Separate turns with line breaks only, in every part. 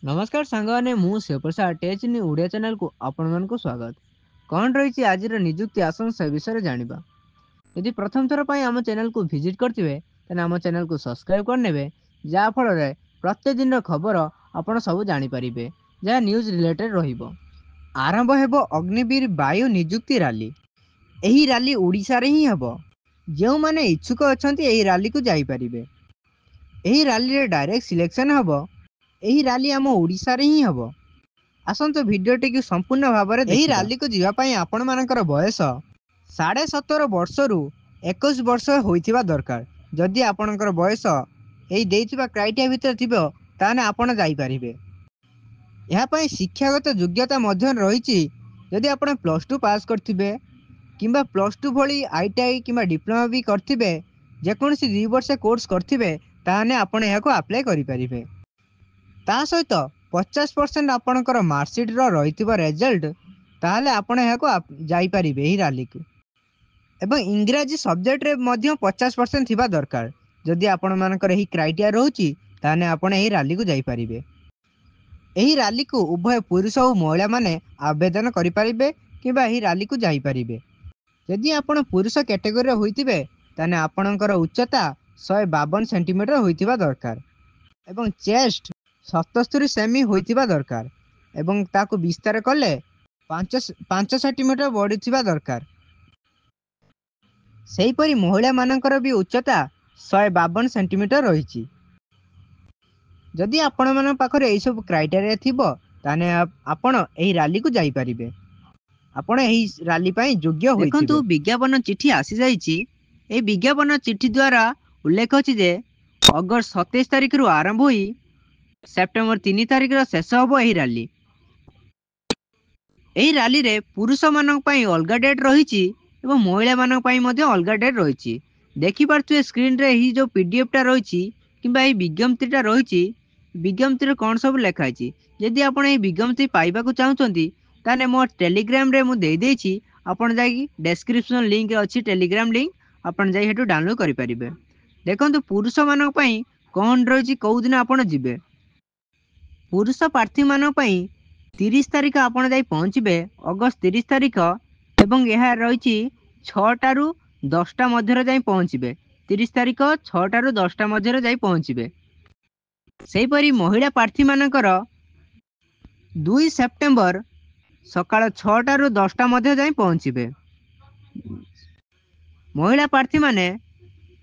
नमस्कार सांगने मु शिवप्रसाद टेचनी ओडिया चैनल को आपण को स्वागत। कौन रही आज निजुक्ति आसन से विषय जाना। यदि प्रथम थर पर आम चैनल को विजिट करते आम चैनल को सब्सक्राइब करने जहाँफल प्रत्येक दिन खबर आपण सब जापर जहाँ न्यूज रिलेटेड रहिबो। आरंभ हेब अग्निवीर वायु निजुक्ति रैली। यही रैली ओडिशा रे ही हेब। जो माने इच्छुक अच्छा रैली को जापर। यही रैली रे डायरेक्ट सिलेक्शन हेब। यही रैली आम ओडिशा रे ही हेब। आसंतु भिडियोटी को संपूर्ण भाव में यही रैली को जीवाई आपण मानकर बयस 17.5 वर्ष रु 21 वर्ष होइथिबा दरकार। जदि आपणकर बयस यही देइथिबा क्राइटेरिया भितर थिबो ताने आपण जाई परिबे। यहाँ पर शिक्षागत योग्यता मध्य रही। जदि आपण +2 पास करथिबे किंबा +2 भली आईटीआई किंबा डिप्लोमा भी करथिबे जेकोसी 2 वर्ष कोर्स करथिबे ताने आपण याको अप्लाई करि परिबे। ता सहित 50% आपणकर मार्कशीट रही रिजल्ट ताहले आपण याको जाई परिबे ही रैली को। एवं इंग्राजी सब्जेक्ट रे मध्य 50% थिबा दरकार। जदि आपण मानकर यही क्राइटेरिया रहउची ताने आपण यही रैली को जाई परिबे। यही रैली को उभय पुरुष और महिला माने आवेदन करि परिबे किबा यही रैली को जाई परिबे। यदि आपण पुरुष कैटेगरी होइतिबे ताने आपणकर उच्चता 152 सेंटीमीटर होइतिबा दरकार एवं चेस्ट 77 सेमी होइतिबा दरकार एवं ताको विस्तार कले 5 सेंटीमीटर बढ़िथिबा दरकार। सेहीपरि महिला मानकर भी उच्चता 152 सेंटीमीटर रही। जदि आपण मान पाखरे एई सब क्राइटेरिया थिबो ताने आपण एही रैली को जाई परिबे। आपण एही रैली पई योग्य होइथिबे। देखंतु विज्ञापन चिट्ठी आसी जाईची। एही विज्ञापन चिट्ठी द्वारा उल्लेख अछि जे अगस्त 27 तारिख रु आरंभ होई सेप्टेम्बर 3 तारिख रो शेष होबो एही रैली। एही रैली रे पुरुष मानक पई अलगा डेट रहिची एवं महिला मानक पई मध्ये अलगा डेट रहिची। देखि पारथुए स्क्रीन रे ही जो पीडीएफ टा रहिची किंबा एही विज्ञप्तिटा रहिची विज्ञप्ति रे कोन सब लेखा अछि। यदि आपण एही विज्ञप्ति पाइबा को चाहुचंती ताने मोर टेलीग्राम रे मु देई देछि। आपण जाई डिस्क्रिप्शन लिंक अछि टेलीग्राम लिंक आपण जाई हेतु डाउनलोड करि परिबे। देखंतु पुरुष मानक पई कोन रहिची कोउ दिन आपण जिबे। पुरुष प्रार्थी मानक पई 30 तारिख आपण जाई पहुँचबे अगस्त 30 तारिख एवं यह रही 6टा रु 10टा मध्य जाई पहुँचबे। 30 तारिख 6टा रु 10टा मध्य जाई पहुँचबे। सेहीपरि महिला प्रार्थी मानकर 2 सेप्टेम्बर सकाळ 6टा रु 10टा मध्य जाई पहुँचबे। महिला प्रार्थी माने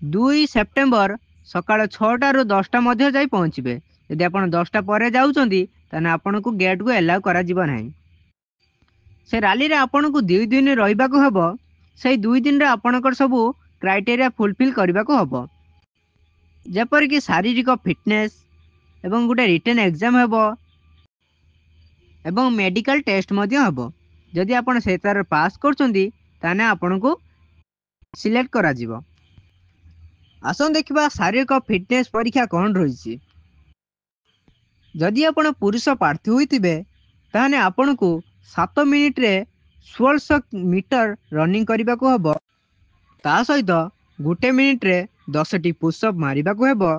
2 सेप्टेम्बर सकाळ 6टा रु 10टा मध्य जाई पहुँचबे। यदि आपण 10टा पर जाउचंती ताने आपण को गेट को अलाउ करा जिबो नाही। से रैली रे आपण को 2 दिन रहिबा को हबो। से 2 दिन रे आपणकर सबु क्राइटेरिया फुलफिल करबा को हबो। जेपर कि शारीरिक फिटनेस एवं गुटे रिटन एग्जाम हेबो एवं मेडिकल टेस्ट मध्य हेबो। जदि आपण से तार पास करचंती ताने आपण को सिलेक्ट करा जिवो। आसन देखिबा शारीरिक फिटनेस परीक्षा कोन रहिछि। जदि आपण पुरुष प्रार्थी होइतिबे ताने आपण को 7 मिनिट रे 1600 मीटर रनिंग करबा को हबो। ता सहित 1 मिनिट रे 10टी पुशअप मारिबा को हेबो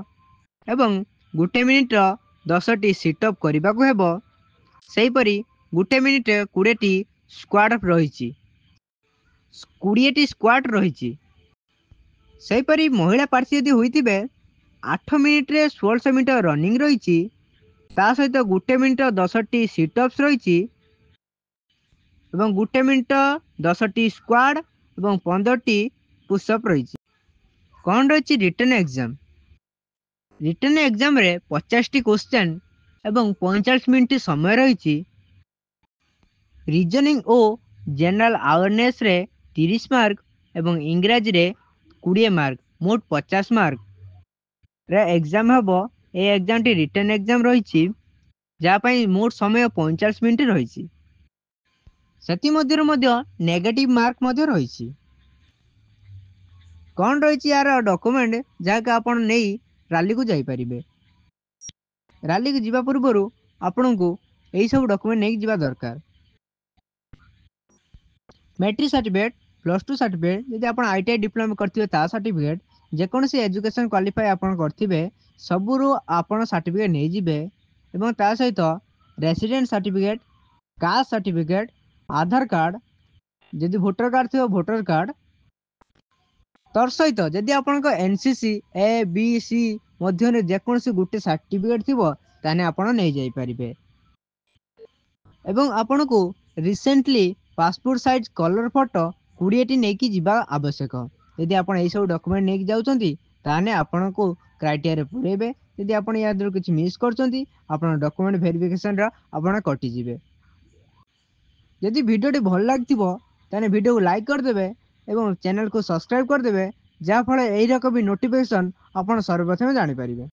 एवं 1 मिनिट रो 10टी सिटअप करबा को हेबो। सेही परी 1 मिनिट रे 20टी स्क्वाट रहिछि। 20टी स्क्वाट रहिछि। सेही परी महिला प्रार्थी यदि होइतिबे 8 मिनिट रे 1600 मीटर रनिंग रहिछि। ता सहित 1 मिनिट 10टी सिटअप्स रहिछि एवं 1 मिनिट 10टी स्क्वाड एवं 15टी पुशअप रहिछि। कोन रहिछि रिटन एग्जाम। रिटन एग्जाम रे 50टी क्वेश्चन एवं 45 मिनिट समय रहिछि। रीजनिंग ओ जनरल अवेयरनेस रे 30 मार्क एवं इंग्रजी रे 20 मार्क मोट 50 मार्क रे एग्जाम हबो। ए एग्जाम टी रिटन एग्जाम रहिछि जा पई मोट समय 45 मिनिट रहिछि। सेति मध्य नेगेटिव मार्क मध्य रहिछि। कोन रहिछि यार डॉक्यूमेंट जाका आपण नै रैली को जाई परिबे। रैली को जीवा पूर्वरु आपण को एई सब डॉक्यूमेंट नै जीवा दरकार। मैट्रिक सर्टिफिकेट +2 सर्टिफिकेट यदि आपण आईटीआई डिप्लोमा करथिबे ता सर्टिफिकेट जेकोसी एजुकेशन क्वालिफाई आपण करथिबे सबुरु आपण सर्टिफिकेट नै जिबे। ଏବଂ ତା ସହିତ ରେସିडेଣ୍ଟ सर्टिफिकेट कास्ट सर्टिफिकेट आधार कार्ड जदि भोटर कार्ड थी भोटर कार्ड तर सहित जदि आपण एनसीसी ए बी सी मध्य जेकोसी गोटे सर्टिफिकेट थी ताने आपण नहीं जाई परिबे एवं आपण को recently passport size colour photo 20 नहीं कि जीवा आवश्यक यदि आप सब डॉक्यूमेंट नहीं जाऊँगी ताने आपण को क्राइटेरिया पुरेबे यदि आप या किसी मिस कर डॉक्यूमेंट वेरिफिकेशन आपण कटिजे यदि वीडियो भल लगी ताने वीडियो को लाइक करदे एवं चैनल को सब्सक्राइब करदे जहाँफल यही रकम भी नोटिफिकेशन आप सर्वप्रथम जानीपर।